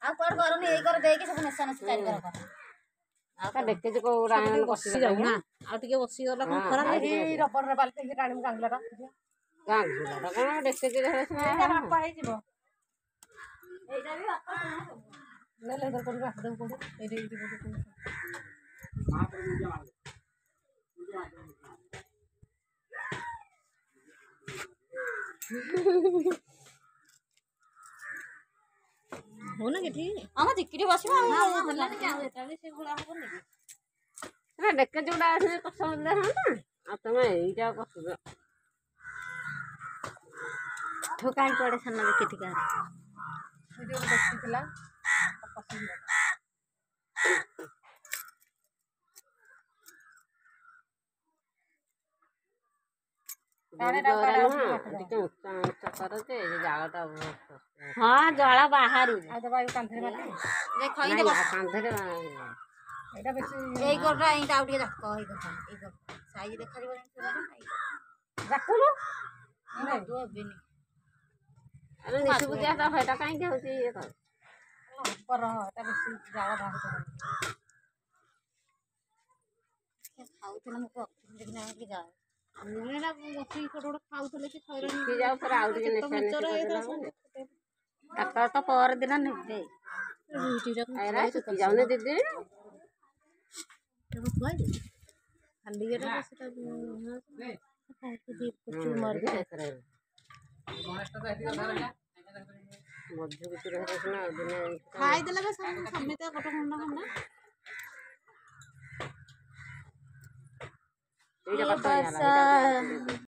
ଆଉ କୁଆଡେ କରନି ଏଇ କର ଦେଇକି ସବୁ ନେସା ନେସି ଚାରି କର କର ଆଉ ଦେଖିଛୁ କୋଉ ରାଣ ବସି ଯାଉ ନା ଆଉ ଟିକେ ବସିଗଲା କଣ ଖରା ଏଇ ରବରରେ ବାଲ୍ଟି ଟାଣିବୁ ଗାଙ୍ଗୁଲାଟା ଗାଙ୍ଗୁଲାଟା କଣ ଦେଖିଛୁ ବାପା ହେଇଯିବ ଏଇଟା ବି ବାପା ନେଲେ ଇଧର କରିକି ଆସିଦେବୁ କୋଉଠି ଏଇଠି ଏଇଠି ହଉନା କି ଆମ ଚିକିଟି ବସିବ ଆଉ ହେଲାନି କି ଆଉ ଏଟା ବି ସେ ଭଳିଆ ହବନି କି ଦେଖେ ଯୋଉଟା ଆସିଲେ ପସନ୍ଦ ହଅନ୍ତା ଆଉ ତମେ ଏଇଟା କରୁଛ ଠକାଇ ପଡେ ସାନ ଦେଖିଥିକା ସେଠି ଗୋଟେ ଦେଖିଥିଲା ଜାଳଟା ହଁ ଜଳ ବାହାରିବ କାନ୍ଥରେ ମାଟି ଏଇଟା ବେଶୀ ଏଇ ଗୋଟା ଏଇଟା ଆଉ ଟିକେ ଯାକ ଏଇ କଥା ଏଇ ସାଇଜ ଦେଖାଯିବ ଯାକୁନୁ ହେଟା କାହିଁକି ହଉଛି ଇଏ କର ଏଟା ବେଶୀ ଜାଳ ବାହାରୁଥିବ ଖାଉଥିଲା ମୁଁ ଦେଖିନା କି ଯାଏ ବସିକି ଗୋଟେ ଗୋଟେ ଖାଉଥିଲେ କି ଯାଉ ଫେରେ ଆଉ ଟିକେ ନେଶା ନେଶି କରିଦେଲା ତାଙ୍କର ତ ପରଦିନ ନେବେ ଶୁଖି ଯାଉନି ଦିଦି ଖାଇଦେଲେ ସମିତ ଗୋଟେ ଖଣ୍ଡ ଏଇଟା